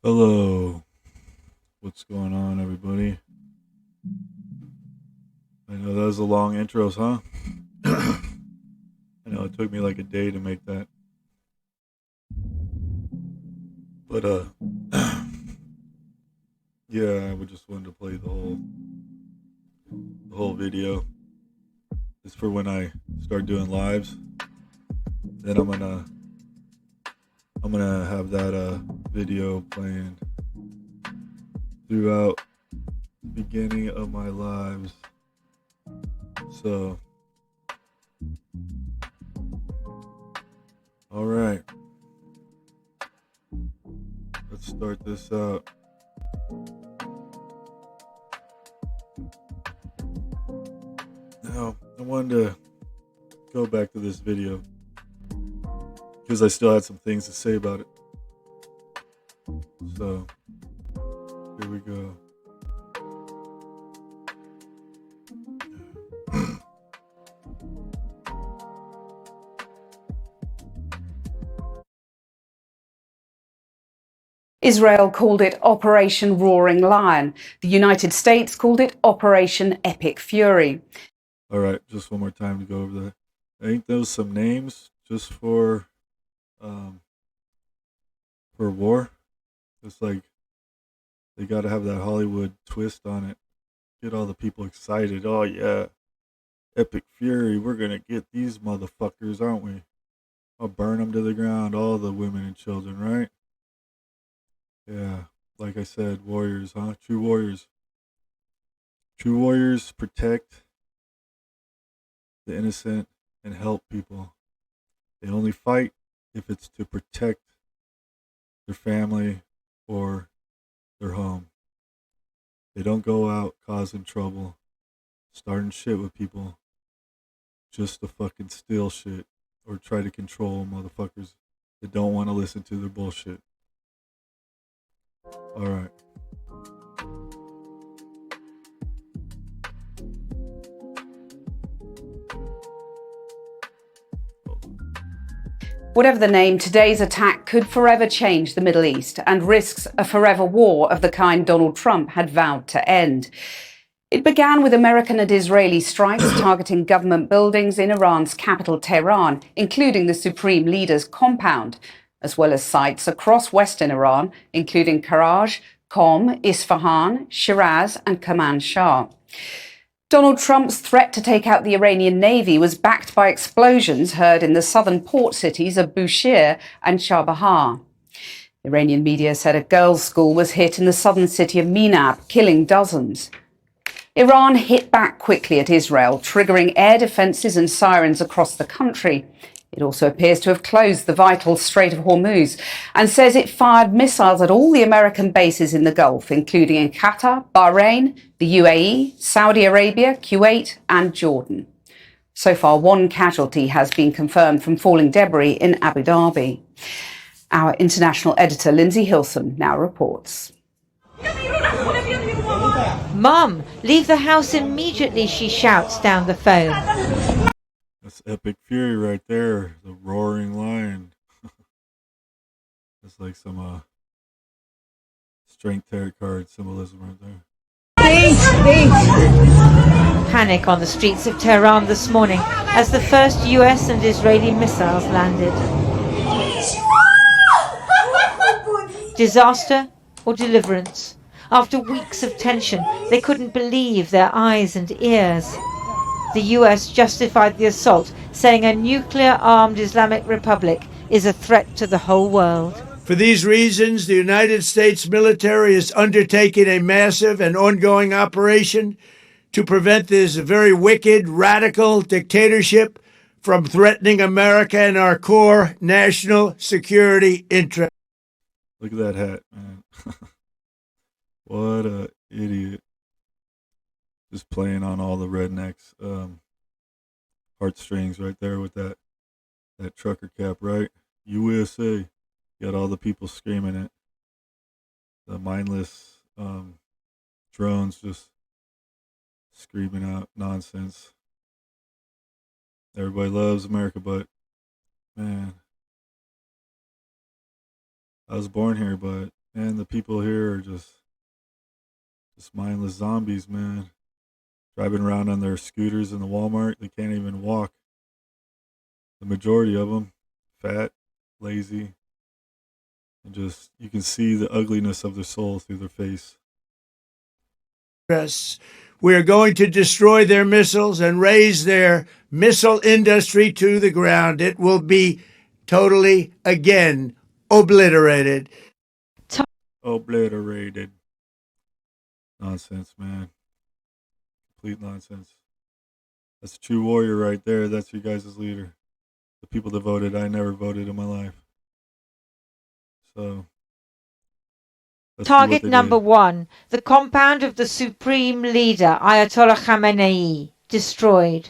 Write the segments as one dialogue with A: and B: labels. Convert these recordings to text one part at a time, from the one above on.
A: Hello, what's going on, everybody? I know that was a long intros, huh? I know it took me like a day to make that, but yeah, I would just wanted to play the whole video. It's for when I start doing lives. Then I'm gonna have that video playing throughout the beginning of my lives. So, all right, let's start this out. Now, I wanted to go back to this video because I still had some things to say about it. So, here we go.
B: Israel called it Operation Roaring Lion. The United States called it Operation Epic Fury.
A: All right, just one more time to go over that. I think those some names just um for war. It's like they got to have that Hollywood twist on it. Get all the people excited. Oh yeah, Epic Fury. We're gonna get these motherfuckers, aren't we? I'll burn them to the ground. All the women and children, right? Yeah, like I said, warriors, huh? True warriors. True warriors protect the innocent and help people. They only fight if it's to protect their family or their home. They don't go out causing trouble, starting shit with people just to fucking steal shit or try to control motherfuckers that don't want to listen to their bullshit. All right.
B: Whatever the name, today's attack could forever change the Middle East and risks a forever war of the kind Donald Trump had vowed to end. It began with American and Israeli strikes targeting government buildings in Iran's capital, Tehran, including the supreme leader's compound, as well as sites across western Iran, including Karaj, Qom, Isfahan, Shiraz, and Kermanshah. Donald Trump's threat to take out the Iranian Navy was backed by explosions heard in the southern port cities of Bushehr and Chabahar. Iranian media said a girls' school was hit in the southern city of Minab, killing dozens. Iran hit back quickly at Israel, triggering air defences and sirens across the country. It also appears to have closed the vital Strait of Hormuz and says it fired missiles at all the American bases in the Gulf, including in Qatar, Bahrain, the UAE, Saudi Arabia, Kuwait, and Jordan. So far, one casualty has been confirmed from falling debris in Abu Dhabi. Our international editor, Lindsay Hilson, now reports.
C: Mom, leave the house immediately, she shouts down the phone.
A: That's Epic Fury right there. The roaring lion. That's like some strength tarot card symbolism right there.
C: Panic on the streets of Tehran this morning as the first US and Israeli missiles landed. Disaster or deliverance? After weeks of tension, they couldn't believe their eyes and ears. The US justified the assault, saying a nuclear-armed Islamic Republic is a threat to the whole world.
D: For these reasons, the United States military is undertaking a massive and ongoing operation to prevent this very wicked, radical dictatorship from threatening America and our core national security interests.
A: Look at that hat, man. What a idiot. Just playing on all the rednecks heartstrings right there with that trucker cap, right? USA. Got all the people screaming it. The mindless drones just screaming out nonsense. Everybody loves America, but man, I was born here, but And the people here are just mindless zombies, man. Driving around on their scooters in the Walmart. They can't even walk. The majority of them, fat, lazy, and just you can see the ugliness of their soul through their face.
D: We are going to destroy their missiles and raise their missile industry to the ground. It will be totally, again, obliterated.
A: Obliterated. Nonsense, man. Complete nonsense. That's a true warrior right there. That's your guys' leader. The people that voted, I never voted in my life. So
C: Target number 1, the compound of the supreme leader, Ayatollah Khamenei, destroyed.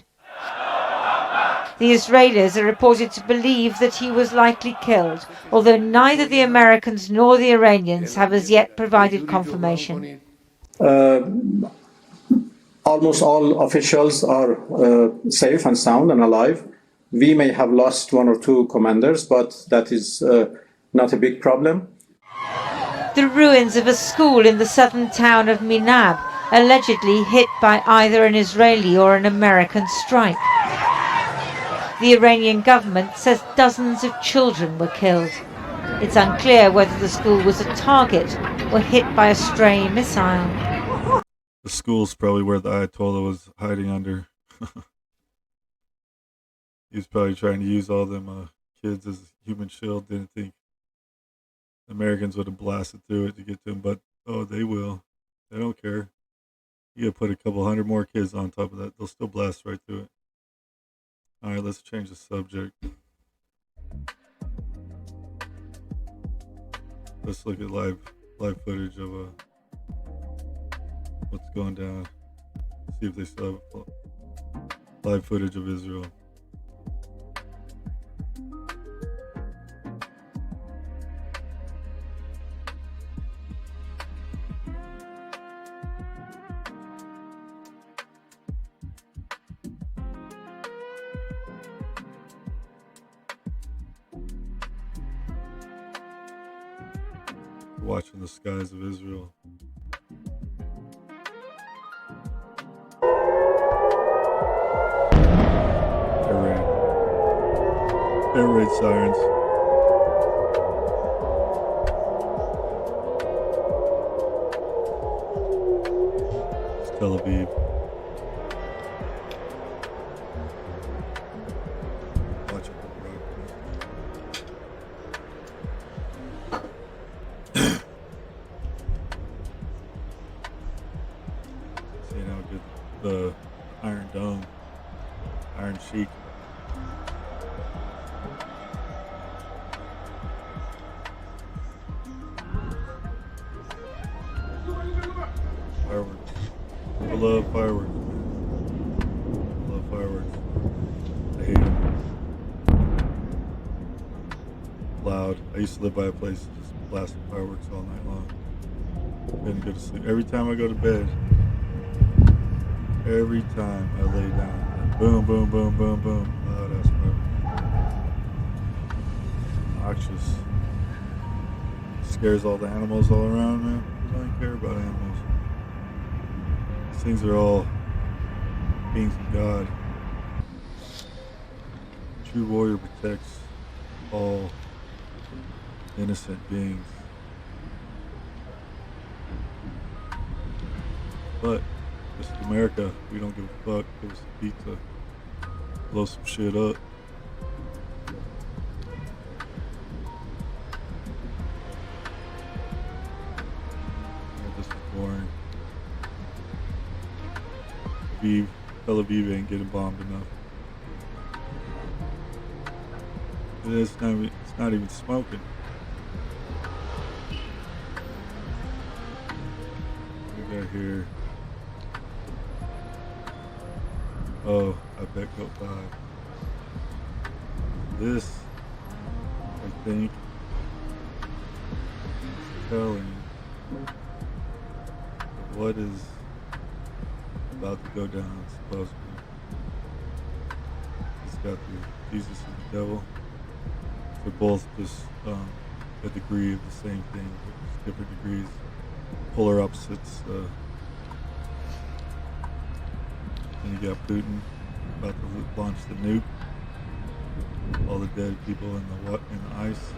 C: The Israelis are reported to believe that he was likely killed, although neither the Americans nor the Iranians have as yet provided confirmation.
E: Almost all officials are safe and sound and alive. We may have lost 1 or 2 commanders, but that is not a big problem.
C: The ruins of a school in the southern town of Minab, allegedly hit by either an Israeli or an American strike. The Iranian government says dozens of children were killed. It's unclear whether the school was a target or hit by a stray missile.
A: the school's probably where the Ayatollah was hiding under. He was probably trying to use all them kids as human shield. Didn't think the Americans would have blasted through it to get to him, but they will. They don't care. You gotta put a couple hundred more kids on top of that. They'll still blast right through it. All right, let's change the subject. Let's look at live footage of what's going down. See if they still have live footage of Israel. Watching the skies of Israel. Air raid sirens. It's Tel Aviv. Watch it. Seeing how good the Iron Dome, Iron Sheik. Fireworks. I love fireworks. I love fireworks. I hate them. Loud. I used to live by a place that just blasted fireworks all night long. Couldn't go to sleep. Every time I go to bed, every time I lay down, boom, boom, boom, boom, boom. Loud ass fireworks. Noxious. Scares all the animals all around, man. I don't care about animals. These things are all beings of God. A true warrior protects all innocent beings. But this is America. We don't give a fuck. Give us a pizza. Blow some shit up. This is boring. Tel Aviv ain't getting bombed enough. It's not even smoking. We got here. Oh, I bet go 5. This, I think, is telling what is about to go down, supposedly. It's got the Jesus and the devil. They're both just a degree of the same thing, but just different degrees, polar opposites. And you got Putin about to launch the nuke. All the dead people in the ice.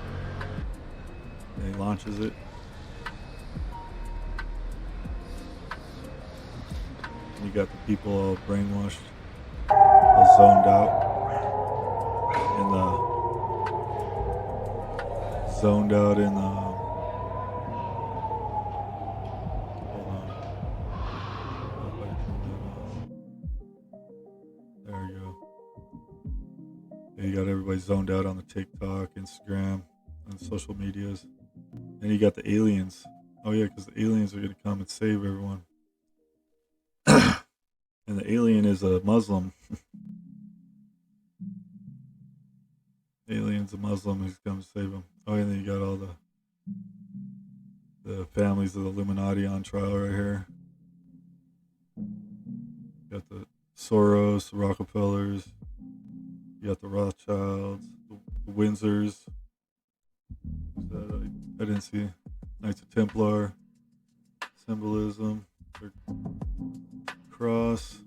A: And he launches it. And you got the people all brainwashed, all zoned out, in the. Hold on. There you go. Yeah, you got everybody zoned out on the TikTok, Instagram, and social medias. And you got the aliens. Oh yeah, because the aliens are gonna come and save everyone. And the alien is a Muslim. Alien's a Muslim who's come to save him. Oh, and then you got all the families of the Illuminati on trial right here. You got the Soros, the Rockefellers. You got the Rothschilds, the Windsors. I didn't see. Knights of Templar. Symbolism. Cross.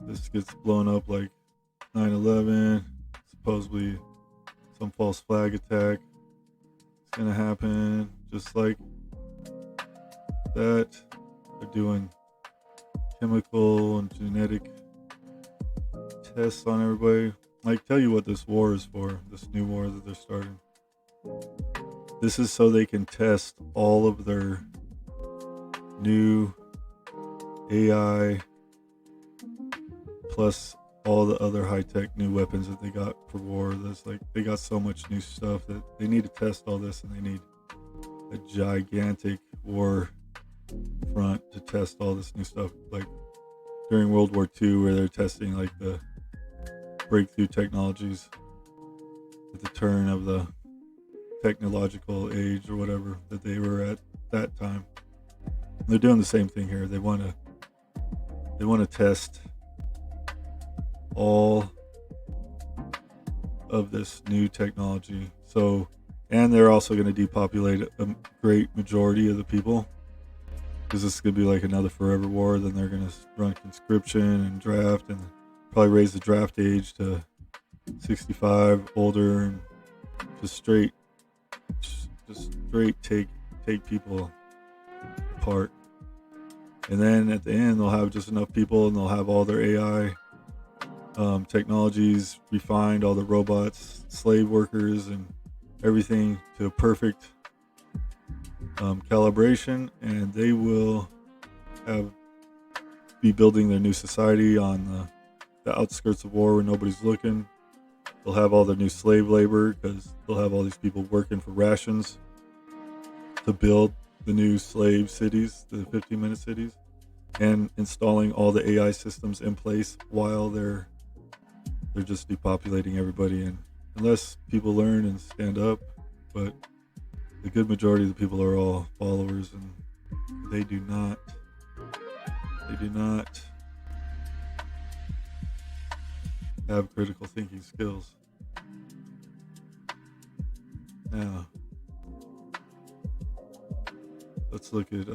A: This gets blown up like 9/11. Supposedly some false flag attack. It's gonna happen just like that. They're doing chemical and genetic tests on everybody. Like, tell you what this war is for, this new war that they're starting. This is so they can test all of their new AI plus all the other high-tech new weapons that they got for war. There's like, they got so much new stuff that they need to test all this, and they need a gigantic war front to test all this new stuff. Like during World War II, where they're testing like the breakthrough technologies at the turn of the technological age or whatever that they were at that time. They're doing the same thing here. They want to test all of this new technology. So, and they're also going to depopulate a great majority of the people, because this is going to be like another forever war. Then they're going to run conscription and draft, and probably raise the draft age to 65, older, and just straight take people apart. And then at the end, they'll have just enough people, and they'll have all their AI technologies refined, all the robots, slave workers, and everything to a perfect calibration, and they will be building their new society on the outskirts of war where nobody's looking. They'll have all their new slave labor, because they'll have all these people working for rations to build the new slave cities, the 15-minute cities, and installing all the AI systems in place while they're just depopulating everybody. And unless people learn and stand up, but the good majority of the people are all followers, and they do not have critical thinking skills. Now, let's look at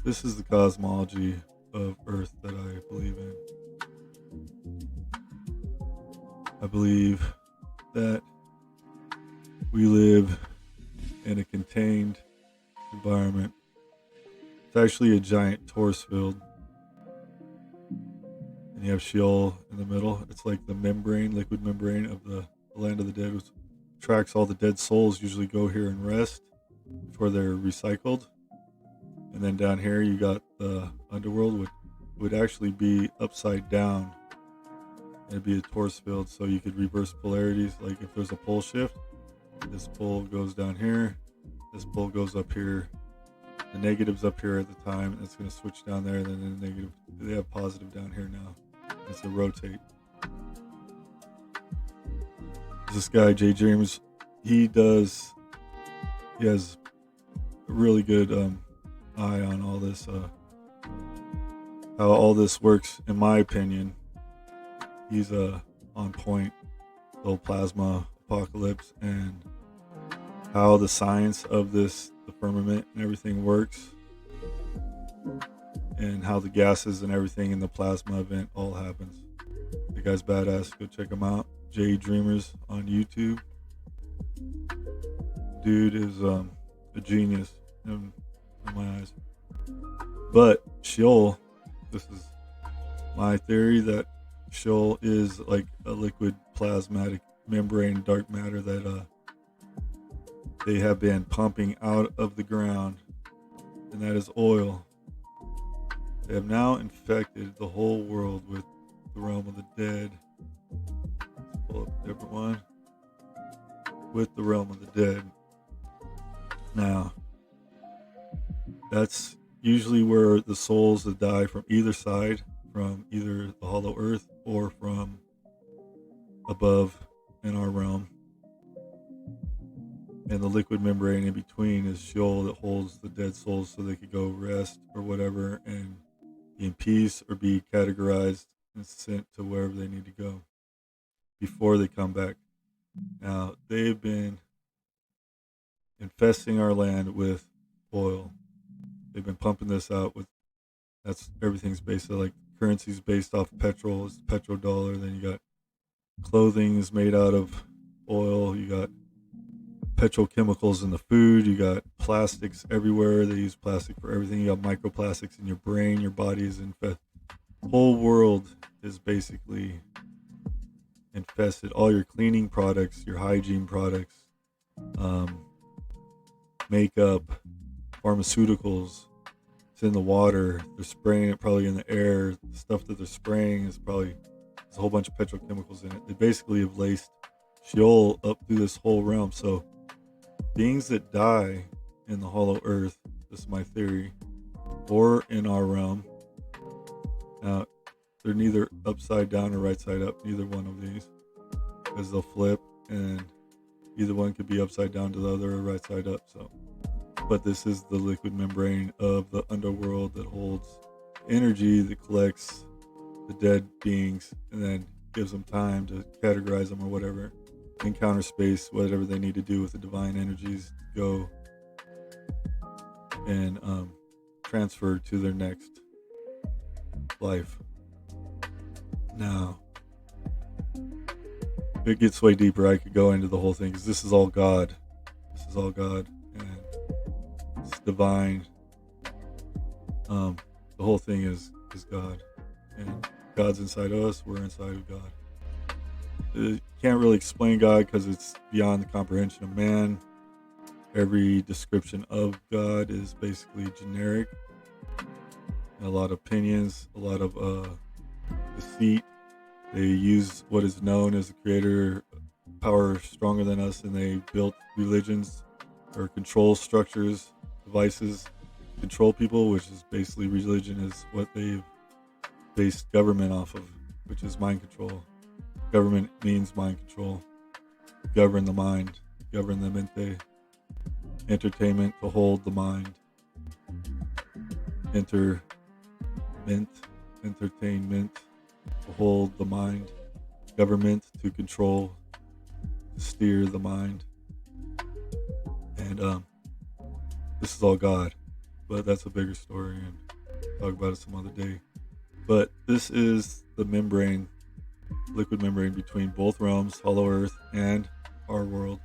A: this is the cosmology of Earth that I believe in. I believe that we live in a contained environment. It's actually a giant torus field, and you have Sheol in the middle. It's like the membrane, liquid membrane of the land of the dead, which tracks all the dead souls. Usually go here and rest before they're recycled. And then down here you got the underworld, which would actually be upside down. It'd be a torus field, so you could reverse polarities. Like if there's a pole shift, this pole goes down here, this pole goes up here, the negative's up here at the time, and it's going to switch down there, and then the negative, they have positive down here now. It's going to rotate. This guy, Jay James, he has a really good eye on all this, how all this works, in my opinion. He's on point. The whole plasma apocalypse and how the science of this, the firmament and everything works, and how the gases and everything in the plasma event all happens. The guy's badass. Go check him out. J Dreamers on YouTube. Dude is a genius in my eyes. But Sheol, this is my theory, that Sheol is like a liquid plasmatic membrane dark matter that they have been pumping out of the ground, and that is oil. They have now infected the whole world with the realm of the dead. Let's pull up a different one. With the realm of the dead. Now, that's usually where the souls that die from either side, from either the hollow earth or from above in our realm. And the liquid membrane in between is Sheol, that holds the dead souls so they could go rest or whatever and be in peace or be categorized and sent to wherever they need to go before they come back. Now, they've been infesting our land with oil. They've been pumping this out with, everything's based on, like, currency's based off petrol. It's the petrodollar. Then you got clothing is made out of oil. You got petrochemicals in the food. You got plastics everywhere. They use plastic for everything. You got microplastics in your brain. Your body is infested. The whole world is basically infested. All your cleaning products, your hygiene products, makeup, pharmaceuticals, it's in the water. They're spraying it probably in the air. The stuff that they're spraying is probably, there's a whole bunch of petrochemicals in it. They basically have laced Sheol up through this whole realm. So beings that die in the hollow earth, this is my theory, or in our realm, now they're neither upside down or right side up, neither one of these, because they'll flip, and either one could be upside down to the other or right side up. So, but this is the liquid membrane of the underworld that holds energy that collects the dead beings and then gives them time to categorize them or whatever, encounter space, whatever they need to do with the divine energies, go and transfer to their next life. Now, if it gets way deeper, I could go into the whole thing, because this is all God. This is all God, and it's divine. The whole thing is God, and God's inside us. We're inside of God. You can't really explain God because it's beyond the comprehension of man. Every description of God is basically generic. A lot of opinions, a lot of deceit. They use what is known as the creator power stronger than us, and they built religions or control structures, devices, control people, which is basically religion is what they've based government off of, which is mind control. Government means mind control. Govern the mind, govern the mente. Entertainment to hold the mind. Entertainment to hold the mind. Government to control, to steer the mind. And this is all God, but that's a bigger story, and talk about it some other day. But this is the membrane, liquid membrane between both realms, hollow earth and our world.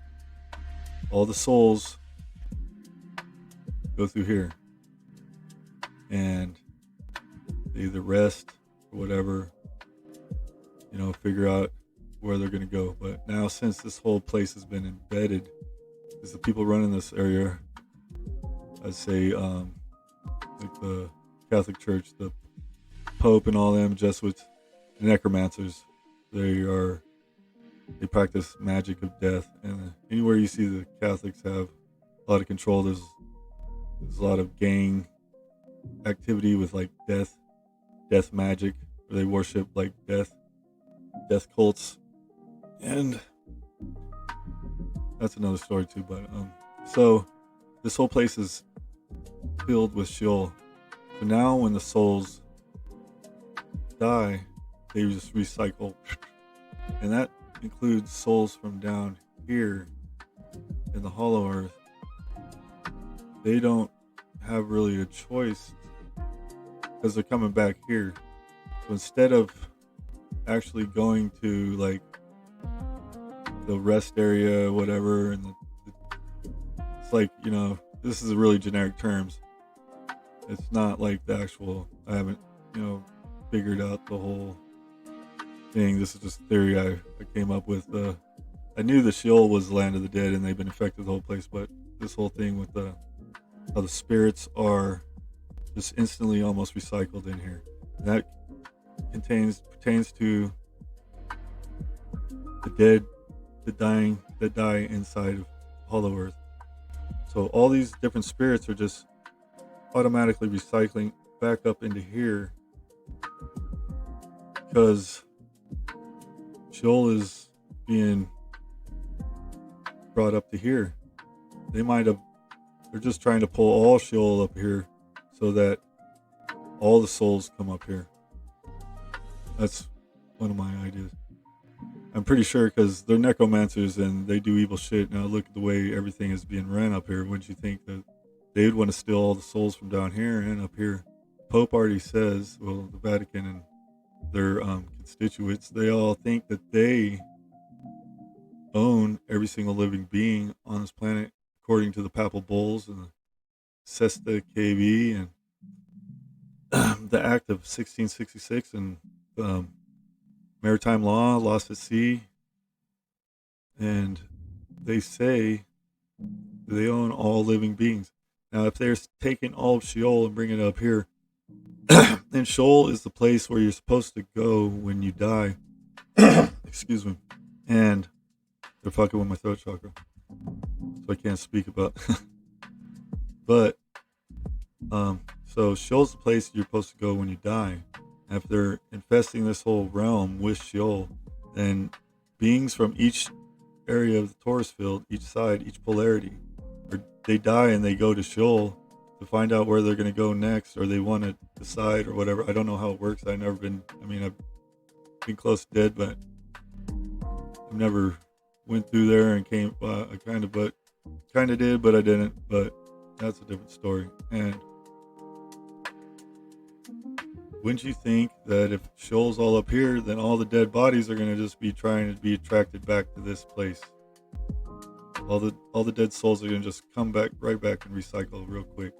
A: All the souls go through here, and they either rest or whatever, figure out where they're going to go. But now, since this whole place has been embedded, is the people running this area, I'd say, like the Catholic Church, the Pope and all them, Jesuits, necromancers, they practice magic of death. And anywhere you see the Catholics have a lot of control, there's a lot of gang activity with like death magic, where they worship like death cults, and that's another story too. But so this whole place is filled with Sheol. So now when the souls die, they just recycle and that includes souls from down here in the hollow earth. They don't have really a choice because they're coming back here. So instead of actually going to like the rest area, whatever, and it's like, you know, this is really generic terms. It's not like the actual, I haven't, you know, figured out the whole thing. This is just theory I came up with. I knew the Sheol was the land of the dead and they've been affected the whole place, but this whole thing with how the spirits are just instantly almost recycled in here. And that pertains to the dead, the dying, that die inside of Hollow Earth. So all these different spirits are just automatically recycling back up into here because Sheol is being brought up to here. They're just trying to pull all Sheol up here so that all the souls come up here. That's one of my ideas. I'm pretty sure because they're necromancers and they do evil shit. Now look at the way everything is being ran up here. Wouldn't you think that they would want to steal all the souls from down here and up here? Pope already says, well, the Vatican and their constituents, they all think that they own every single living being on this planet, according to the papal bulls and the Sesta KB and the Act of 1666 and maritime law, lost at sea. And they say they own all living beings. Now, if they're taking all of Sheol and bringing it up here, and Sheol is the place where you're supposed to go when you die. Excuse me. And they're fucking with my throat chakra, so I can't speak about. But so Sheol's the place you're supposed to go when you die. And if they're infesting this whole realm with Sheol, then beings from each area of the torus field, each side, each polarity, or they die and they go to Sheol to find out where they're going to go next, or they want to decide or whatever. I don't know how it works. I've been close to dead, but I've never went through there and came. I kind of did, but I didn't. But that's a different story. And wouldn't you think that if Sheol's all up here, then all the dead bodies are going to just be trying to be attracted back to this place? All the dead souls are going to just come back right back and recycle real quick,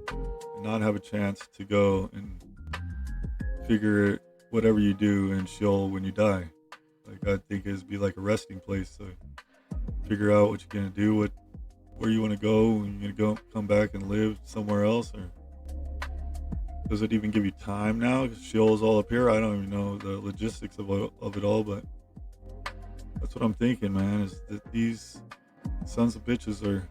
A: and not have a chance to go and figure whatever you do in Sheol when you die. Like, I think it'd be like a resting place to figure out what you're going to do, where you want to go, and you're going to come back and live somewhere else, or does it even give you time now? Because Sheol is all up here. I don't even know the logistics of it all, but that's what I'm thinking, man, is that these sons of bitches are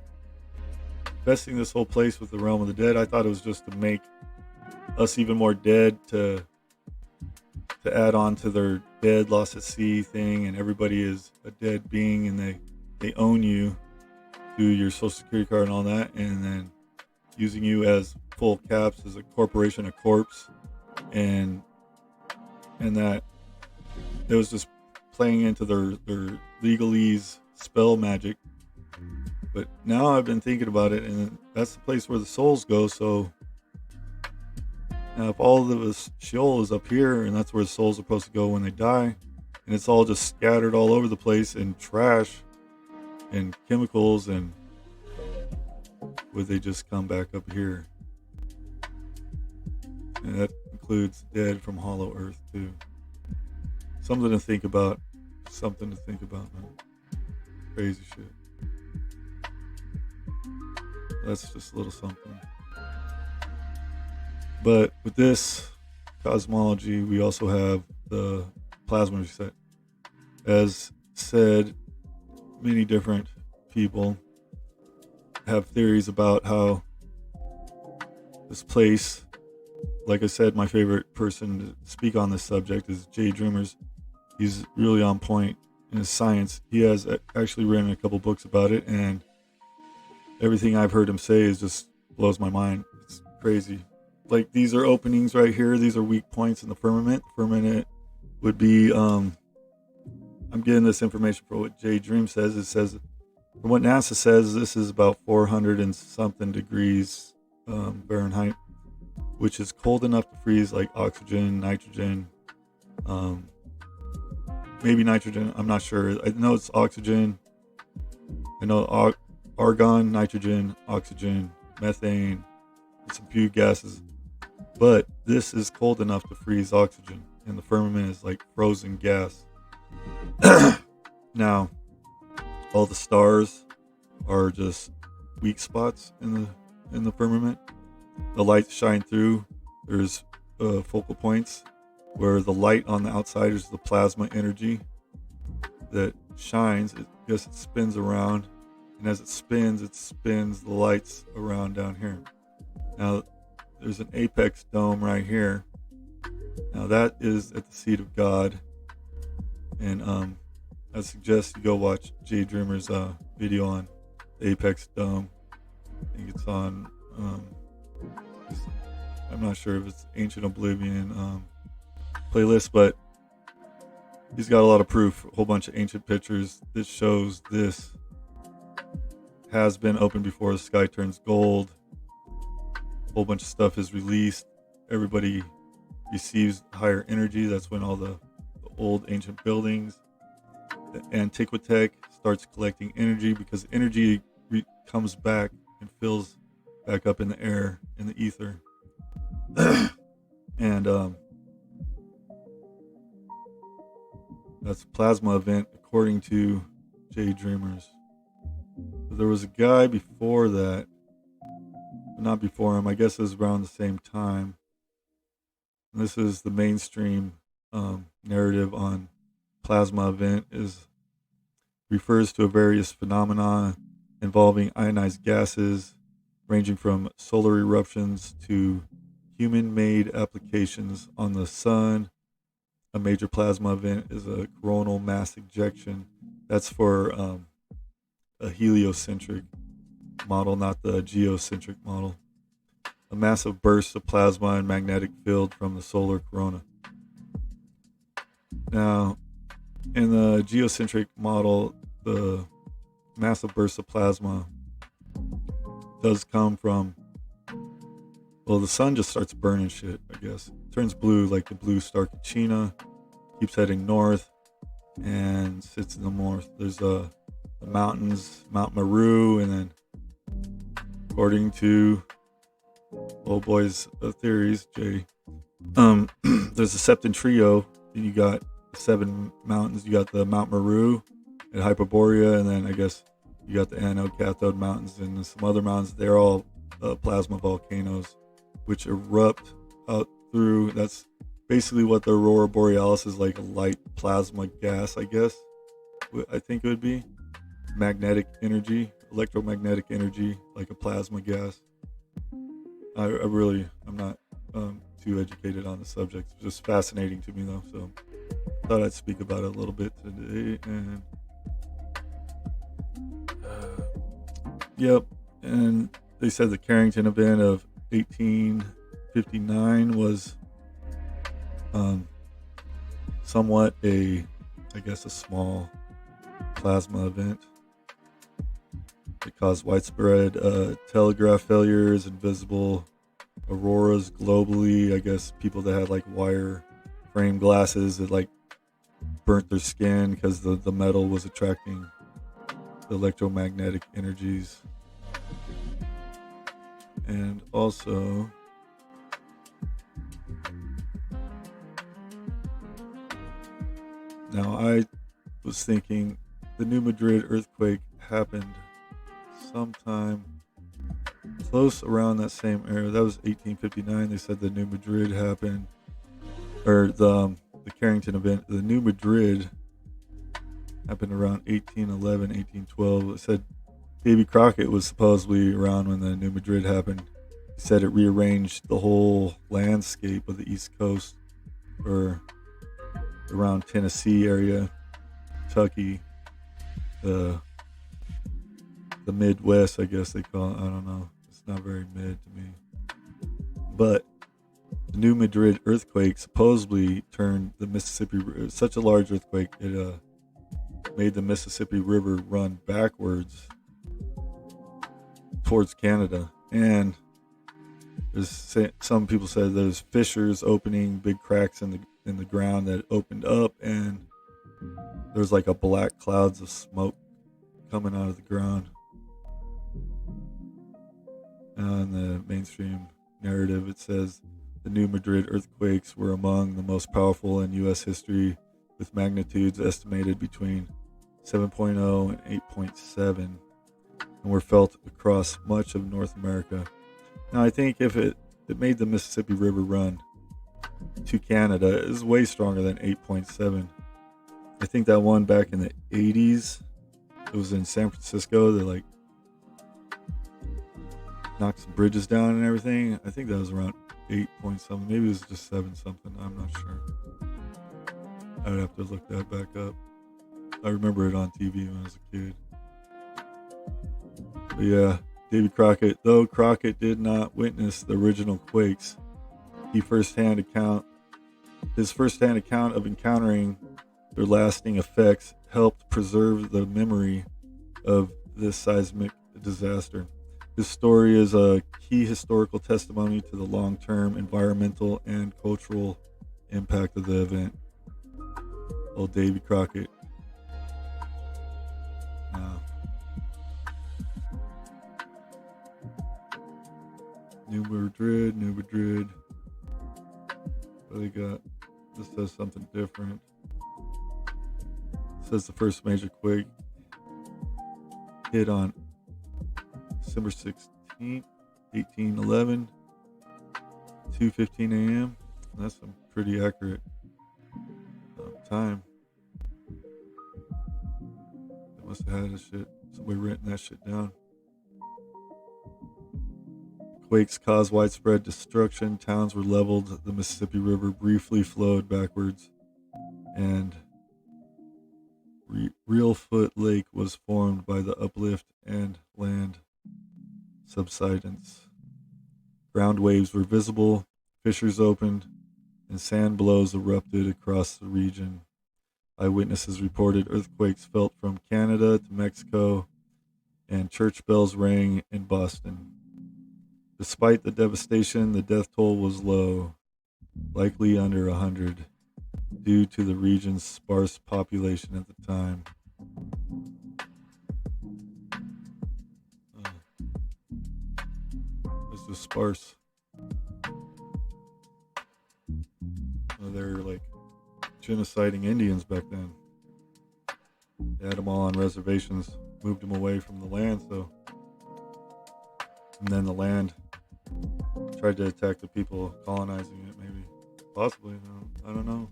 A: infesting this whole place with the realm of the dead. I thought it was just to make us even more dead, to add on to their dead, lost at sea thing, and everybody is a dead being, and they own you through your social security card and all that, and then using you as full caps as a corporation, a corpse, and that it was just playing into their legalese spell magic. But now I've been thinking about it, and that's the place where the souls go. So now if all of this Sheol is up here, and that's where the souls are supposed to go when they die, and it's all just scattered all over the place in trash and chemicals, and would they just come back up here? And that includes dead from Hollow Earth too. Something to think about. Man. Crazy shit. That's just a little something. But with this cosmology, we also have the plasma reset. As said, many different people have theories about how this place, like I said, my favorite person to speak on this subject is Jay Dreamers. He's really on point in his science. He has actually written a couple books about it, and everything I've heard him say is just blows my mind. It's crazy. Like, these are openings right here. These are weak points in the firmament. The firmament would be I'm getting this information from what Jay Dream says. It says, from what NASA says, this is about 400 and something degrees Fahrenheit, which is cold enough to freeze like oxygen, nitrogen, maybe nitrogen. I'm not sure. I know it's oxygen. I know argon, nitrogen, oxygen, methane, and some few gases. But this is cold enough to freeze oxygen, and the firmament is like frozen gas. Now, all the stars are just weak spots in the firmament. The lights shine through. There's focal points where the light on the outside is the plasma energy that shines. It spins around, and as it spins the lights around down here. Now, there's an apex dome right here. Now that is at the seat of God, and I suggest you go watch Jay Dreamer's video on the apex dome. I think it's on. I'm not sure if it's Ancient Oblivion playlist, but he's got a lot of proof, a whole bunch of ancient pictures that shows this has been opened before the sky turns gold. A whole bunch of stuff is released. Everybody receives higher energy. That's when all the old ancient buildings, the Antiquitech, starts collecting energy, because energy comes back and fills back up in the air, in the ether. And that's a plasma event according to Jay Dreamers. But there was a guy before that, not before him, I guess it was around the same time. And this is the mainstream narrative on plasma event, refers to a various phenomena involving ionized gases, ranging from solar eruptions to human-made applications on the sun. A major plasma event is a coronal mass ejection. That's for a heliocentric model, not the geocentric model. A massive burst of plasma and magnetic field from the solar corona. Now, in the geocentric model, the massive burst of plasma does come from, well, the sun just starts burning shit, I guess. It turns blue like the blue star Kachina, keeps heading north, and sits in the north. There's the mountains, Mount Meru, and then according to old boy's theories, Jay, there's a septentrion. You got 7 mountains. You got the Mount Meru at Hyperborea, and then I guess you got the anode cathode mountains and some other mountains. They're all plasma volcanoes which erupt out through. That's basically what the aurora borealis is, like a light plasma gas, I guess. I think it would be magnetic energy, electromagnetic energy, like a plasma gas. I'm not too educated on the subject. It's just fascinating to me though, so thought I'd speak about it a little bit today. And yep, and they said the Carrington event of 1859 was somewhat a small plasma event. It caused widespread telegraph failures and visible auroras globally. I guess people that had like wire frame glasses that like burnt their skin because the metal was attracting the electromagnetic energies. And also, now I was thinking the New Madrid earthquake happened sometime close around that same era. That was 1859. They said the New Madrid happened, or the Carrington event. The New Madrid happened around 1811, 1812. It said Davy Crockett was supposedly around when the New Madrid happened. He said it rearranged the whole landscape of the East Coast, or around Tennessee area, Kentucky, the Midwest, I guess they call it. I don't know. It's not very mid to me. But the New Madrid earthquake supposedly turned the Mississippi River. Such a large earthquake, it made the Mississippi River run backwards towards Canada. And some people said there's fissures opening, big cracks in the ground that opened up, and there's like a black clouds of smoke coming out of the ground. In the mainstream narrative, it says the New Madrid earthquakes were among the most powerful in U.S. history, with magnitudes estimated between 7.0 and 8.7, and were felt across much of North America. Now, I think if it made the Mississippi River run to Canada, it is way stronger than 8.7. I think that one back in the 80s, it was in San Francisco. They like knocked some bridges down and everything. I think that was around 8 point something. Maybe it was just 7 something. I'm not sure. I would have to look that back up. I remember it on TV when I was a kid. But yeah, Davy Crockett, though Crockett did not witness the original quakes, his firsthand account of encountering their lasting effects helped preserve the memory of this seismic disaster. His story is a key historical testimony to the long-term environmental and cultural impact of the event. Old Davy Crockett. New Madrid. What they got? This says something different. It says the first major quake hit on December 16th, 1811, 2:15 a.m. That's some pretty accurate time. They must have had somebody written that shit down. Quakes caused widespread destruction. Towns were leveled. The Mississippi River briefly flowed backwards, and Reelfoot Lake was formed by the uplift and land subsidence. Ground waves were visible, fissures opened, and sand blows erupted across the region. Eyewitnesses reported earthquakes felt from Canada to Mexico, and church bells rang in Boston. Despite the devastation, the death toll was low, likely under 100, due to the region's sparse population at the time. It's just sparse. They're like genociding Indians back then. They had them all on reservations, moved them away from the land, and then the land tried to attack the people colonizing it, maybe. Possibly, I don't know.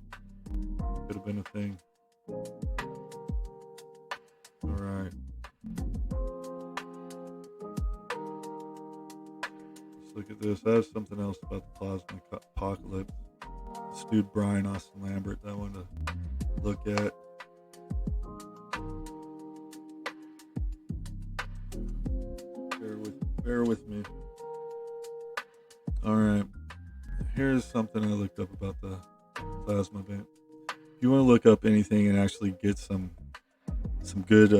A: Could have been a thing. Alright. Let's look at this. I have something else about the plasma apocalypse. This dude Brian Austin Lambert that I wanted to look at. Bear with me. Alright. Here's something I looked up about the plasma event. If you want to look up anything and actually get some good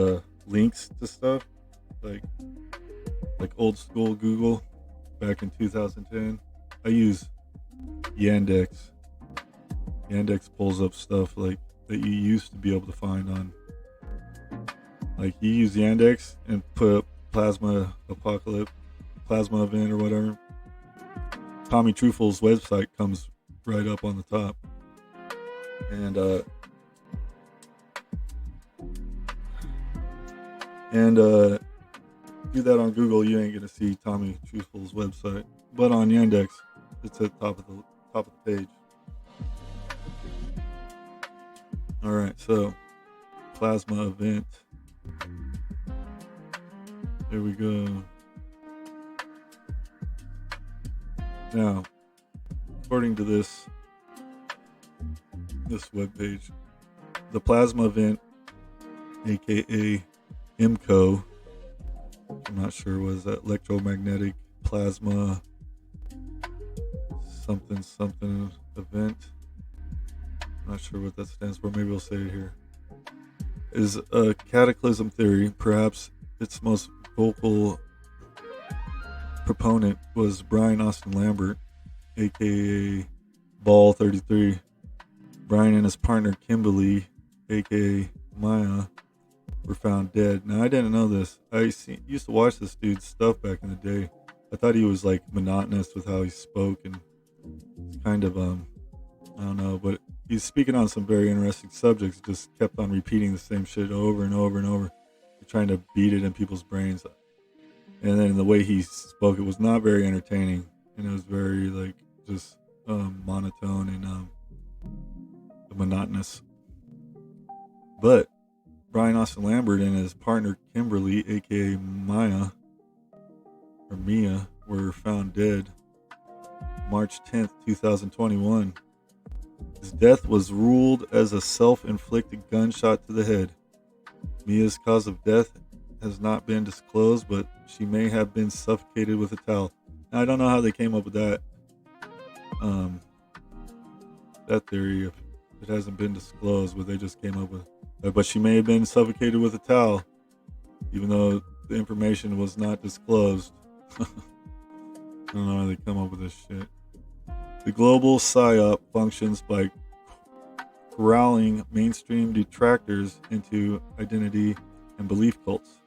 A: links to stuff, like old school Google back in 2010, I use Yandex. Yandex pulls up stuff like that you used to be able to find on, like, you use Yandex and put up plasma event or whatever. Tommy Trufel's website comes right up on the top, and do that on Google, you ain't gonna see Tommy Trufel's website, but on Yandex, it's at the top of the page. All right, so plasma event. Here we go. Now, according to this webpage, the plasma event, aka IMCO, I'm not sure what is that, electromagnetic plasma something event. I'm not sure what that stands for. Maybe I'll say it here. is a cataclysm theory. Perhaps its most vocal proponent was Brian Austin Lambert, aka Ball 33. Brian and his partner Kimberly, aka Maya, were found dead. Now I didn't know this. Used to watch this dude's stuff back in the day. I thought he was like monotonous with how he spoke and kind of I don't know, but he's speaking on some very interesting subjects. Just kept on repeating the same shit over and over and over, trying to beat it in people's brains. And then the way he spoke, it was not very entertaining, and it was very like just monotone and monotonous. But Brian Austin Lambert and his partner Kimberly, aka Maya or Mia, were found dead March 10th, 2021. His death was ruled as a self-inflicted gunshot to the head. Mia's cause of death has not been disclosed, but she may have been suffocated with a towel. Now, I don't know how they came up with that theory. If it hasn't been disclosed, but they just came up with. But she may have been suffocated with a towel, even though the information was not disclosed. I don't know how they come up with this shit. The global psyop functions by corralling mainstream detractors into identity and belief cults.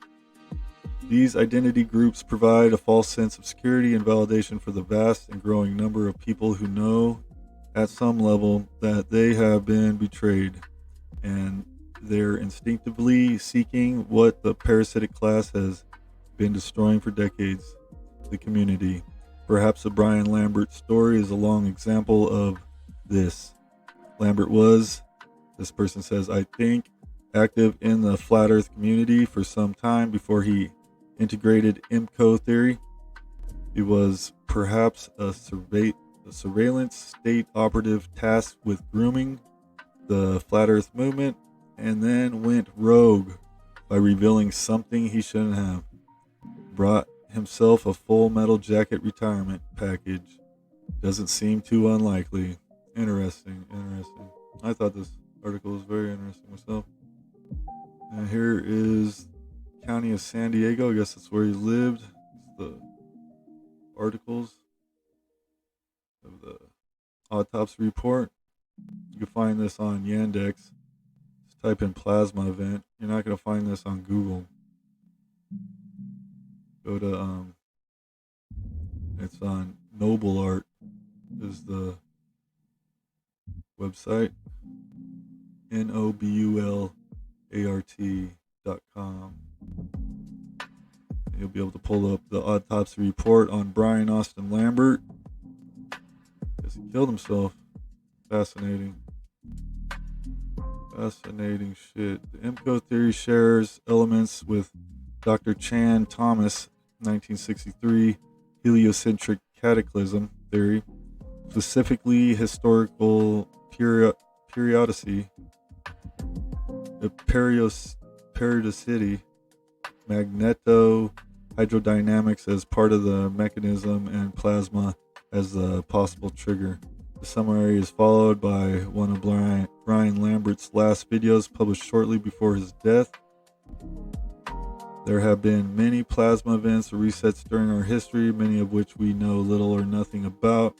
A: These identity groups provide a false sense of security and validation for the vast and growing number of people who know at some level that they have been betrayed, and they're instinctively seeking what the parasitic class has been destroying for decades: the community. Perhaps the Brian Lambert story is a long example of this. Lambert was, this person says, I think, active in the flat earth community for some time before he integrated IMCO theory. He was perhaps a surveillance state operative tasked with grooming the flat earth movement, and then went rogue by revealing something he shouldn't have. Brought himself a full metal jacket retirement package. Doesn't seem too unlikely. Interesting. I thought this article was very interesting myself. And here is County of San Diego. I guess that's where he lived. It's the articles of the autopsy report. You can find this on Yandex. Just type in plasma event. You're not going to find this on Google. Go to it's on Noble Art is the website. NOBULART.com. You'll be able to pull up the autopsy report on Brian Austin Lambert. Guess he killed himself. Fascinating shit. The IMCO theory shares elements with Dr. Chan Thomas, 1963, heliocentric cataclysm theory, specifically historical periodicity, the periodicity, magneto-hydrodynamics as part of the mechanism, and plasma as the possible trigger. The summary is followed by one of Brian Lambert's last videos published shortly before his death. There have been many plasma events or resets during our history, many of which we know little or nothing about,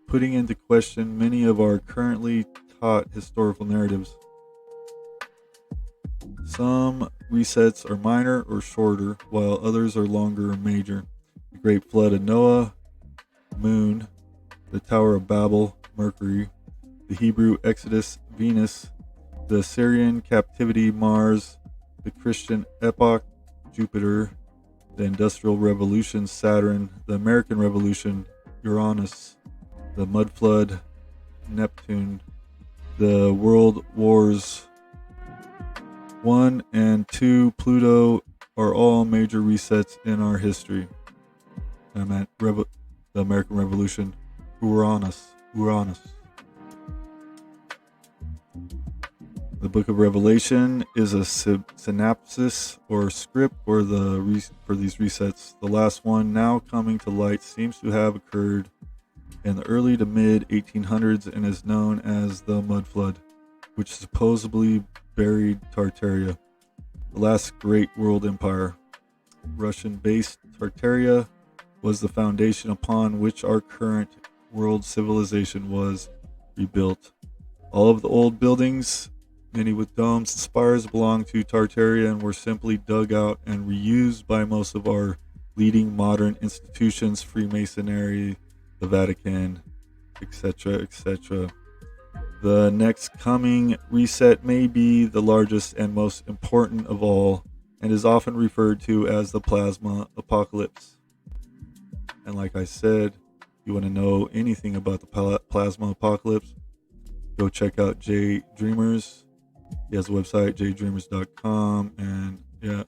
A: putting into question many of our currently taught historical narratives. Some resets are minor or shorter, while others are longer or major. The Great Flood of Noah, Moon, the Tower of Babel, Mercury, the Hebrew Exodus, Venus, the Assyrian captivity, Mars, the Christian epoch, Jupiter, the Industrial Revolution, Saturn, the American Revolution, Uranus, the Mud Flood, Neptune, the World Wars I and II, Pluto, are all major resets in our history. I meant the American Revolution, Uranus. The Book of Revelation is a synopsis or script for these resets. The last one, now coming to light, seems to have occurred in the early to mid 1800s and is known as the Mud Flood, which supposedly buried Tartaria. the last great world empire. Russian-based Tartaria was the foundation upon which our current world civilization was rebuilt. All of the old buildings, many with domes and spires, belonged to Tartaria and were simply dug out and reused by most of our leading modern institutions, Freemasonry, the Vatican, etc., etc. The next coming reset may be the largest and most important of all, and is often referred to as the plasma apocalypse. And like I said, if you want to know anything about the plasma apocalypse, go check out Jay Dreamers. He has a website, jaydreamers.com, and yeah,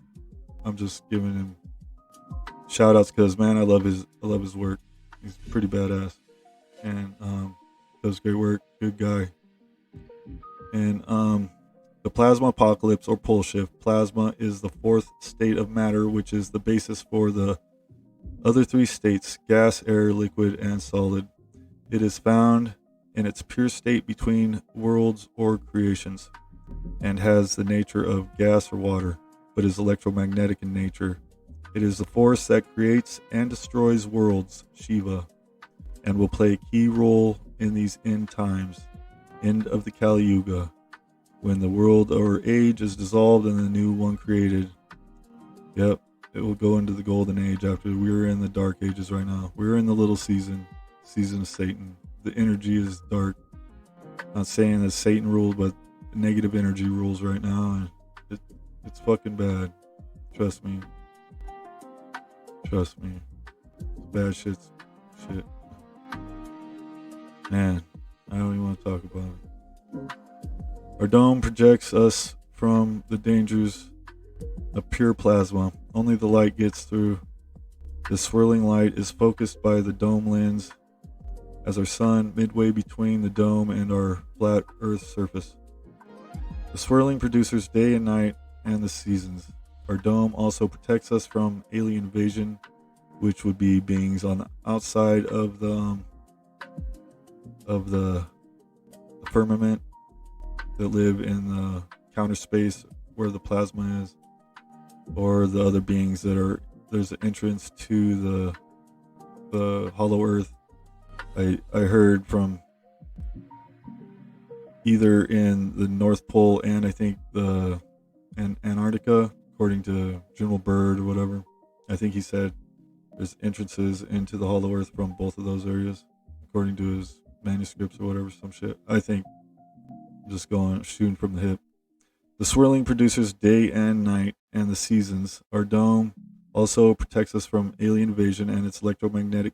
A: I'm just giving him shout outs because man, I love his work. He's pretty badass and does great work. Good guy. And the plasma apocalypse or pole shift. Plasma is the fourth state of matter, which is the basis for the other three states: gas, air, liquid, and solid. It is found in its pure state between worlds or creations, and has the nature of gas or water, but is electromagnetic in nature. It is the force that creates and destroys worlds, Shiva, and will play a key role in these end times, end of the Kali Yuga, when the world or age is dissolved and the new one created. Yep, it will go into the golden age after we're in the dark ages right now. We're in the little season of Satan. The energy is dark. Not saying that Satan rules, but negative energy rules right now, and it's fucking bad. Trust me. Bad shit. Man, I don't even want to talk about it. Our dome projects us from the dangers of pure plasma. Only the light gets through. The swirling light is focused by the dome lens as our sun midway between the dome and our flat Earth surface. The swirling produces day and night and the seasons. Our dome also protects us from alien invasion, which would be beings on the outside of the firmament that live in the counter space where the plasma is, or the other beings that are there's an entrance to the hollow earth. I heard from either in the North Pole and I think in Antarctica, according to General Byrd or whatever. I think he said there's entrances into the hollow earth from both of those areas, according to his manuscripts or whatever, some shit. I think I'm just shooting from the hip. The swirling produces day and night and the seasons. Our dome also protects us from alien invasion, and its electromagnetic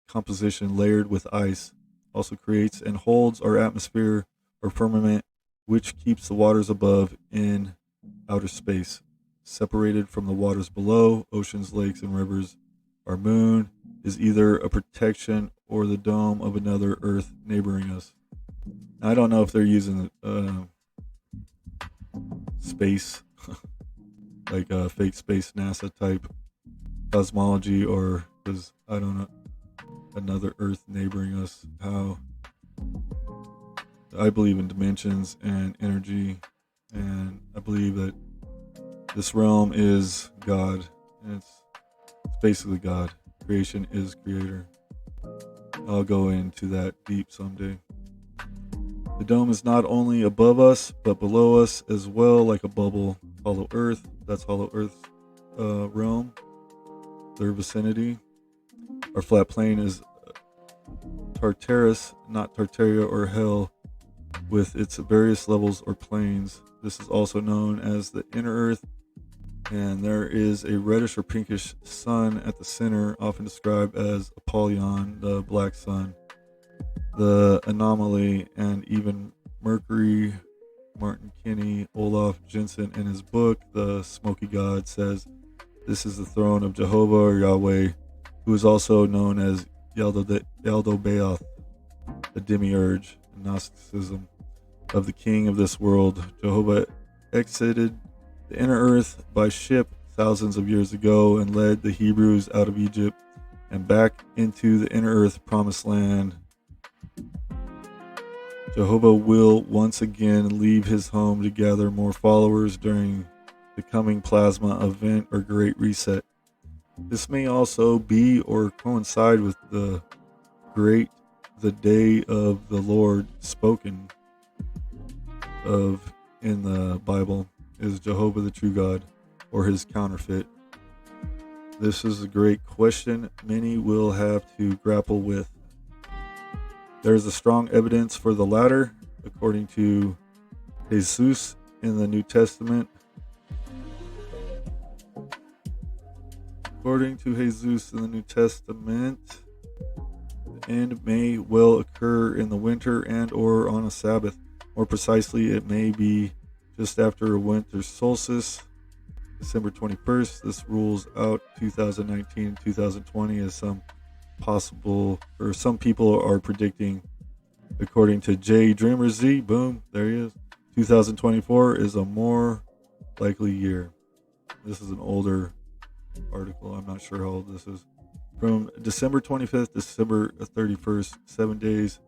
A: composition layered with ice also creates and holds our atmosphere or firmament, which keeps the waters above in outer space, separated from the waters below, oceans, lakes, and rivers. Our moon is either a protection or the dome of another Earth neighboring us. Now, I don't know if they're using space, like fake space NASA type cosmology, or is, I don't know, another Earth neighboring us. How I believe in dimensions and energy, and I believe that this realm is God, and it's basically God. Creation is creator. I'll go into that deep someday. The dome is not only above us, but below us as well, like a bubble. Hollow Earth, that's Hollow Earth's realm, their vicinity. Our flat plane is Tartarus, not Tartaria or Hell, with its various levels or planes. This is also known as the inner Earth, and there is a reddish or pinkish sun at the center, often described as Apollyon, the black sun, the anomaly, and even Mercury. Martin Kinney, Olaf Jensen, in his book, The Smoky God, says this is the throne of Jehovah or Yahweh, who is also known as Yaldabaoth, the demiurge, Gnosticism, of the king of this world. Jehovah exited the inner earth by ship thousands of years ago and led the Hebrews out of Egypt and back into the inner earth promised land. Jehovah will once again leave his home to gather more followers during the coming plasma event or great reset. This may also be or coincide with the day of the Lord spoken of in the Bible is Jehovah the true God or his counterfeit. This is a great question many will have to grapple with. There is a strong evidence for the latter, according to Jesus in the New Testament. According to Jesus in the New Testament, the end may well occur in the winter and or on a Sabbath. More precisely, it may be just after a winter solstice, December 21st. This rules out 2019 and 2020 as some people are predicting. According to J Dreamer Z, boom, there he is. 2024 is a more likely year. This is an older article. I'm not sure how old this is. From December 25th to December 31st, 7 days,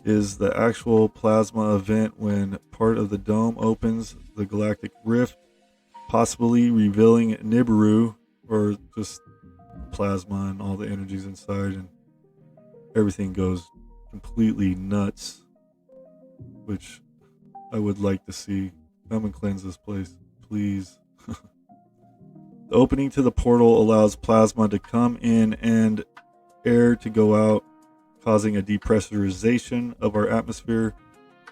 A: is the actual plasma event when part of the dome opens, the galactic rift, possibly revealing Nibiru, or just plasma and all the energies inside, and everything goes completely nuts, which I would like to see. Come and cleanse this place, please. The opening to the portal allows plasma to come in and air to go out, causing a depressurization of our atmosphere.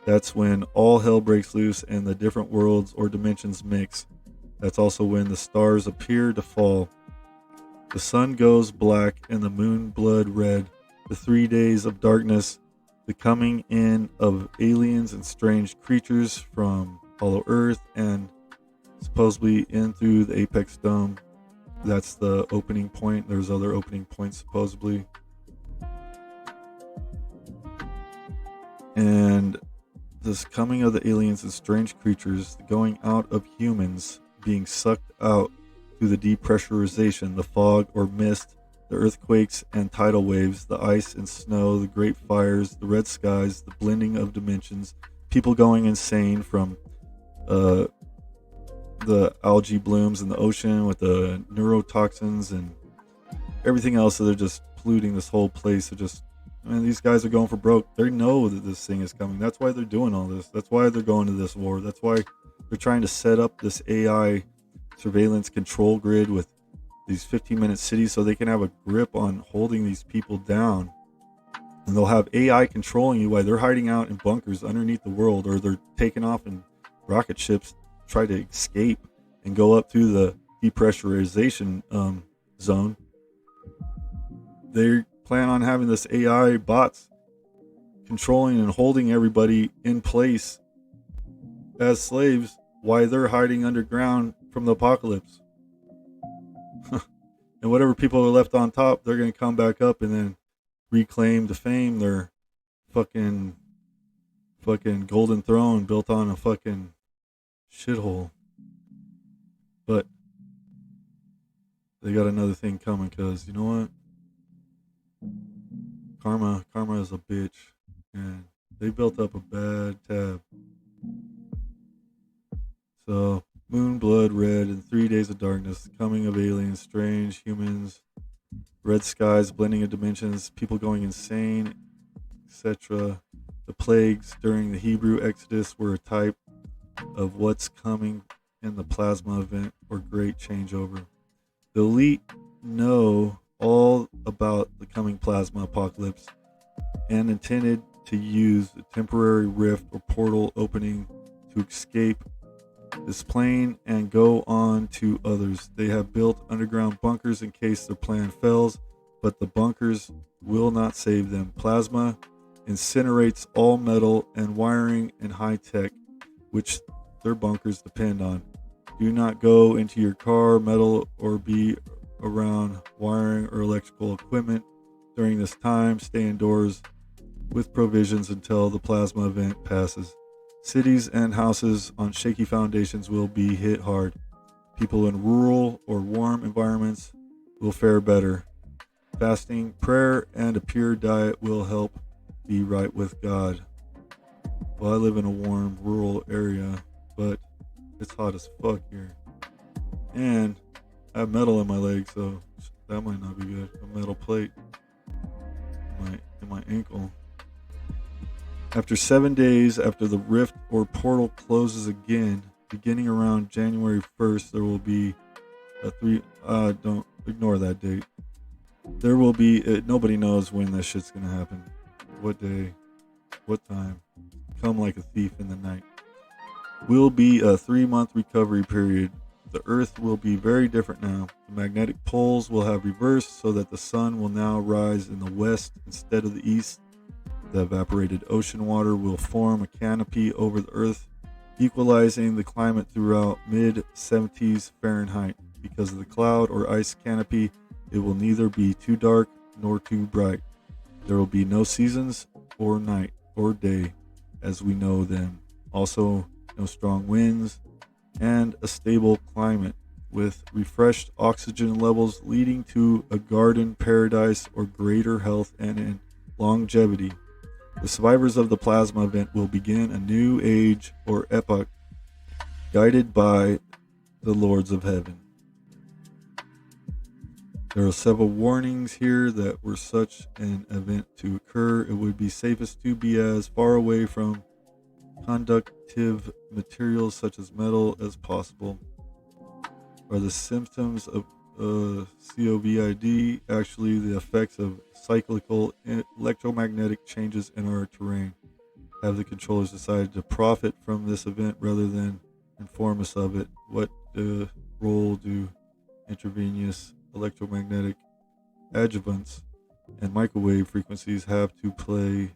A: That's when all hell breaks loose and the different worlds or dimensions mix. That's also when the stars appear to fall. The sun goes black and the moon blood red. The 3 days of darkness, the coming in of aliens and strange creatures from Hollow Earth and supposedly in through the Apex Dome. That's the opening point. There's other opening points supposedly. And this coming of the aliens and strange creatures, the going out of humans, being sucked out through the depressurization, the fog or mist, the earthquakes and tidal waves, the ice and snow, the great fires, the red skies, the blending of dimensions, people going insane from the algae blooms in the ocean with the neurotoxins and everything else. So they're just polluting this whole place. These guys are going for broke. They know that this thing is coming. That's why they're doing all this. That's why they're going to this war. That's why they're trying to set up this AI surveillance control grid with these 15-minute cities so they can have a grip on holding these people down. And they'll have AI controlling you while they're hiding out in bunkers underneath the world, or they're taking off in rocket ships, try to escape and go up through the depressurization zone. They plan on having this AI bots controlling and holding everybody in place as slaves while they're hiding underground from the apocalypse. And whatever people are left on top, they're going to come back up and then reclaim to fame their fucking golden throne built on a fucking shithole. But they got another thing coming, because you know what? Karma is a bitch, and they built up a bad tab. So, moon, blood, red, and 3 days of darkness, coming of aliens, strange humans, red skies, blending of dimensions, people going insane, etc. The plagues during the Hebrew Exodus were a type of what's coming in the plasma event or great changeover. The elite know all about the coming plasma apocalypse and intended to use a temporary rift or portal opening to escape this plane and go on to others. They have built underground bunkers in case their plan fails, but the bunkers will not save them. Plasma incinerates all metal and wiring and high tech, which their bunkers depend on. Do not go into your car, metal, or be around wiring or electrical equipment during this time. Stay indoors with provisions until the plasma event passes. Cities and houses on shaky foundations will be hit hard. People in rural or warm environments will fare better. Fasting, prayer, and a pure diet will help be right with God. Well, I live in a warm rural area, but it's hot as fuck here. And I have metal in my leg, so that might not be good. A metal plate in my ankle. After 7 days after the rift or portal closes again, beginning around January 1st, there will be a don't ignore that date. There will be, nobody knows when this shit's gonna happen. What day, what time. Come like a thief in the night. Will be a 3-month recovery period. The Earth will be very different now. The magnetic poles will have reversed so that the sun will now rise in the west instead of the east. The evaporated ocean water will form a canopy over the Earth, equalizing the climate throughout mid-70s Fahrenheit. Because of the cloud or ice canopy, it will neither be too dark nor too bright. There will be no seasons or night or day as we know them. Also, no strong winds and a stable climate with refreshed oxygen levels leading to a garden paradise or greater health and longevity. The survivors of the plasma event will begin a new age or epoch guided by the Lords of Heaven. There are several warnings here that were such an event to occur, it would be safest to be as far away from conductive materials such as metal as possible. Are the symptoms of COVID actually the effects of cyclical electromagnetic changes in our terrain? Have the controllers decided to profit from this event rather than inform us of it? What role do intravenous electromagnetic adjuvants and microwave frequencies have to play?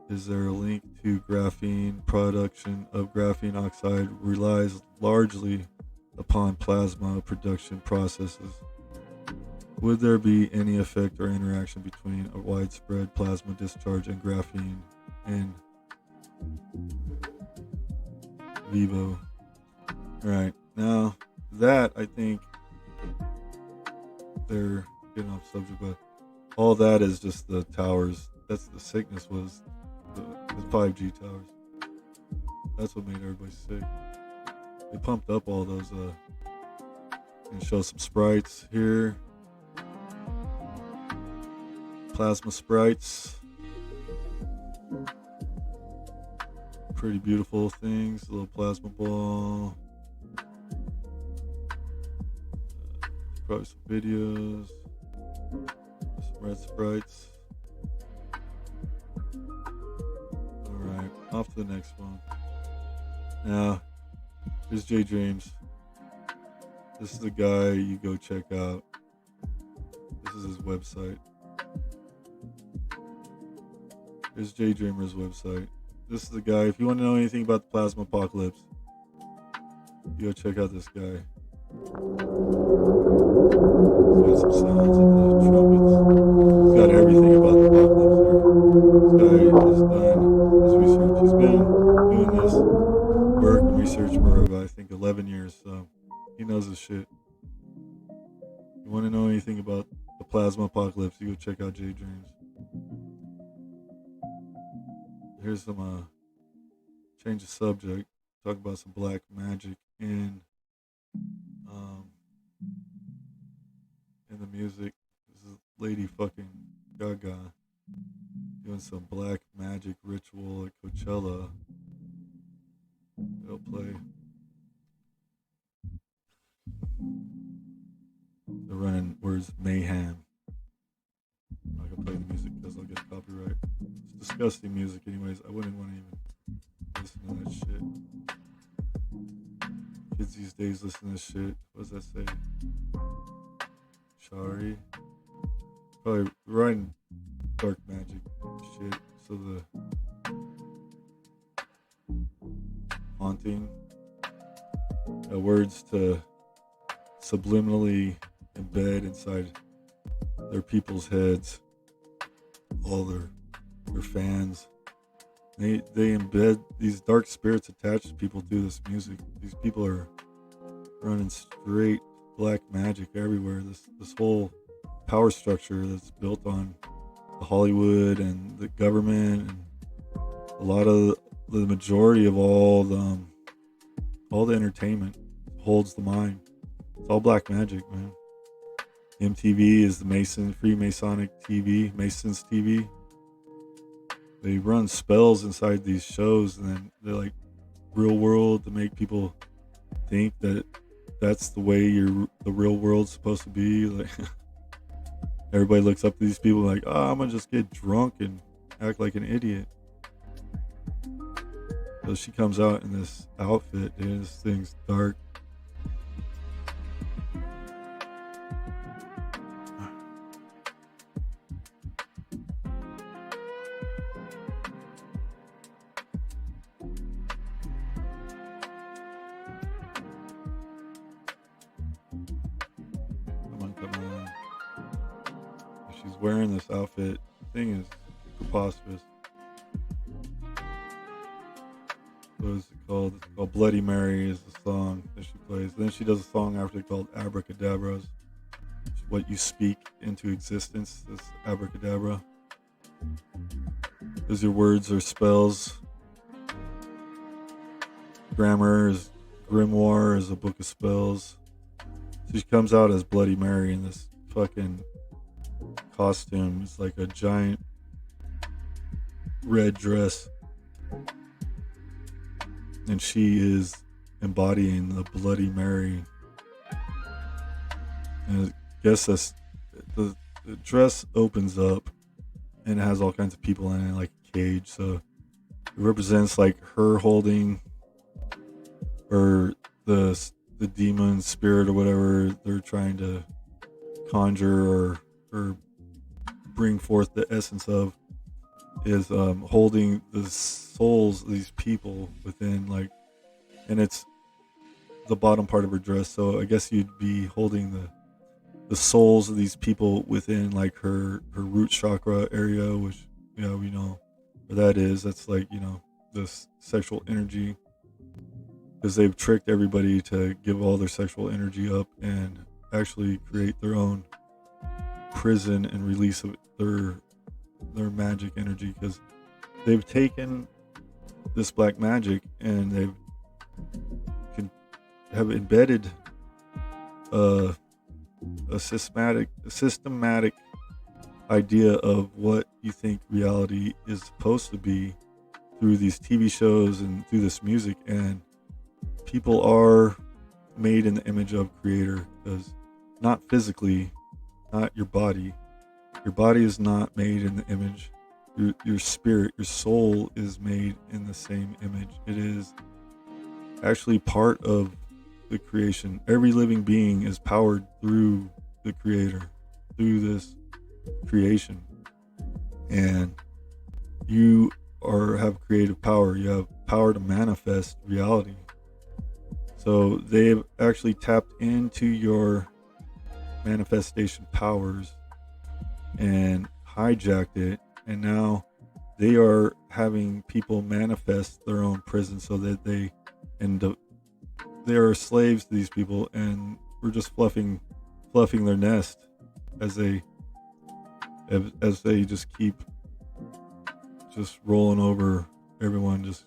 A: Is there a link to graphene? Production of graphene oxide relies largely upon plasma production processes. Would there be any effect or interaction between a widespread plasma discharge and graphene in vivo? Alright, now that I think they're getting off subject, but all that is just the towers. That's the sickness was the 5G towers. That's what made everybody sick. They pumped up all those and show some sprites here. Plasma sprites. Pretty beautiful things. A little plasma ball. Probably some videos. Some red sprites. Alright, off to the next one. Now, here's J Dreams. This is the guy you go check out. This is his website. Here's J Dreamer's website. This is the guy. If you want to know anything about the plasma apocalypse, you go check out this guy. He's got some sounds of the trumpets. He's got everything about the apocalypse here. This guy has done his research. He's been doing this work and research for about, I think, 11 years, so he knows his shit. You want to know anything about the plasma apocalypse, you go check out J Dreams. Here's some change of subject. Talk about some black magic in the music. This is Lady fucking Gaga doing some black magic ritual at Coachella. They'll play. They're running words mayhem. I'm not gonna play the music because I'll get copyright. It's disgusting music, anyways. I wouldn't want to even listen to that shit. Kids these days listen to this shit. What does that say? Shari. Probably writing dark magic shit. So the haunting words to subliminally embed inside their people's heads, all their fans. They embed these dark spirits attached to people through this music. These people are running straight black magic everywhere. This whole power structure that's built on the Hollywood and the government and a lot of the majority of all the entertainment holds the mind. It's all black magic, man. MTV is the Freemasonic TV, Masons TV. They run spells inside these shows, and then they're like real world to make people think that that's the way the real world's supposed to be. Like everybody looks up to these people like, oh, I'm gonna just get drunk and act like an idiot. So she comes out in this outfit, dude. This thing's dark. Come on. She's wearing this outfit. The thing is preposterous. What is it called? It's called Bloody Mary is the song that she plays. Then she does a song after called Abracadabras. What you speak into existence is abracadabra. Because your words are spells. Grimoire is a book of spells. So she comes out as Bloody Mary in this fucking costume. It's like a giant red dress. And she is embodying the Bloody Mary. And I guess that's the dress opens up and it has all kinds of people in it, like a cage. So it represents like her holding, or the demon spirit or whatever they're trying to conjure or bring forth the essence of, is holding the souls of these people within, like, and it's the bottom part of her dress. So I guess you'd be holding the souls of these people within like her root chakra area, which, you know, we know where that is. That's like, you know, this sexual energy, because they've tricked everybody to give all their sexual energy up and actually create their own prison and release of their magic energy, because they've taken this black magic and they've have embedded a systematic idea of what you think reality is supposed to be through these TV shows and through this music. And people are made in the image of creator, because not physically, not your body is not made in the image. Your spirit, your soul is made in the same image. It is actually part of the creation. Every living being is powered through the creator, through this creation. And you have creative power. You have power to manifest reality. So they've actually tapped into your manifestation powers and hijacked it, and now they are having people manifest their own prison, so that they are slaves to these people, and we're just fluffing their nest as they just keep just rolling over everyone, just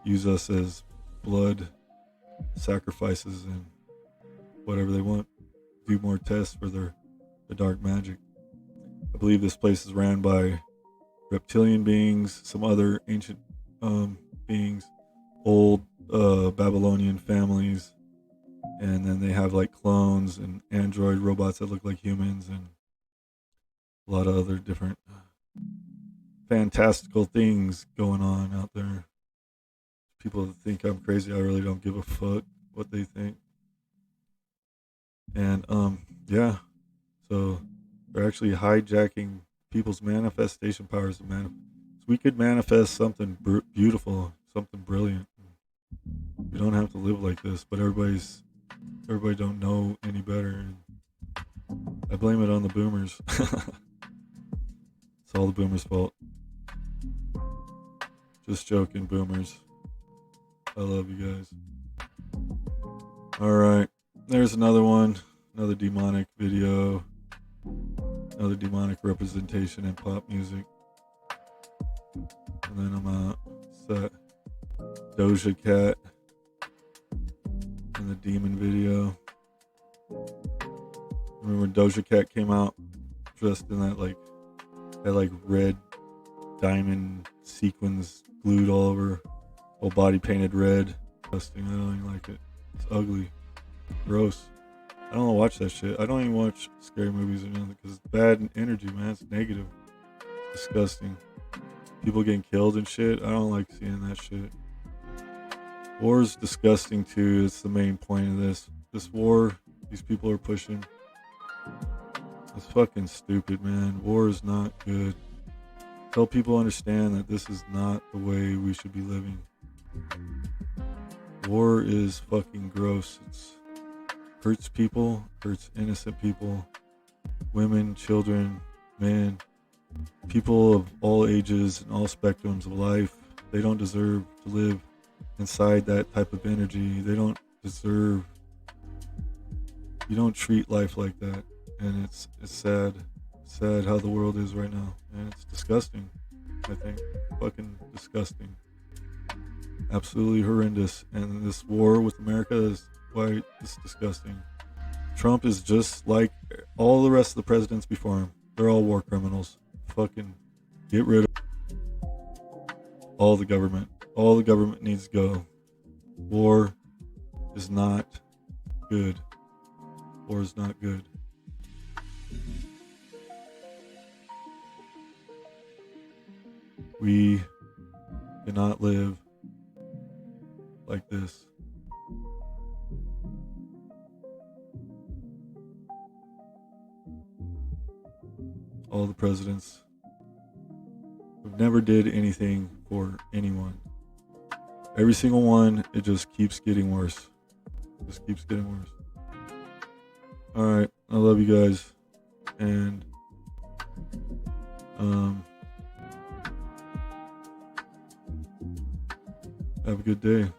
A: use us as blood sacrifices and whatever they want, do more tests for the dark magic. I believe this place is ran by reptilian beings, some other ancient beings, old Babylonian families, and then they have like clones and android robots that look like humans, and a lot of other different fantastical things going on out there. People that think I'm crazy, I really don't give a fuck what they think. And yeah, so they're actually hijacking people's manifestation powers to so we could manifest something beautiful, something brilliant. We don't have to live like this, but everybody don't know any better. And I blame it on the boomers. It's all the boomers' fault. Just joking, boomers. I love you guys. All right, there's another one, another demonic video, another demonic representation in pop music. And then I'm out. It's that Doja Cat in the demon video. Remember when Doja Cat came out dressed in that like red diamond sequins glued all over, whole body painted red. Disgusting. I don't even like it. It's ugly, gross. I don't watch that shit. I don't even watch scary movies or nothing because it's bad energy, man. It's negative. It's disgusting. People getting killed and shit. I don't like seeing that shit. War is disgusting too. It's the main point of this. This war, these people are pushing. It's fucking stupid, man. War is not good. Tell people understand that this is not the way we should be living. War is fucking gross. It's hurts people, hurts innocent people, women, children, men, people of all ages and all spectrums of life. They don't deserve to live inside that type of energy. They don't deserve. You don't treat life like that, and it's sad. Sad how the world is right now, and it's disgusting. I think fucking disgusting, absolutely horrendous. And this war with America is why it's disgusting. Trump is just like all the rest of the presidents before him. They're all war criminals. Fucking get rid of all the government. All the government needs to go. War is not good. War is not good. We cannot live like this. All the presidents who never did anything for anyone. Every single one, it just keeps getting worse. Just keeps getting worse. Alright, I love you guys. And have a good day.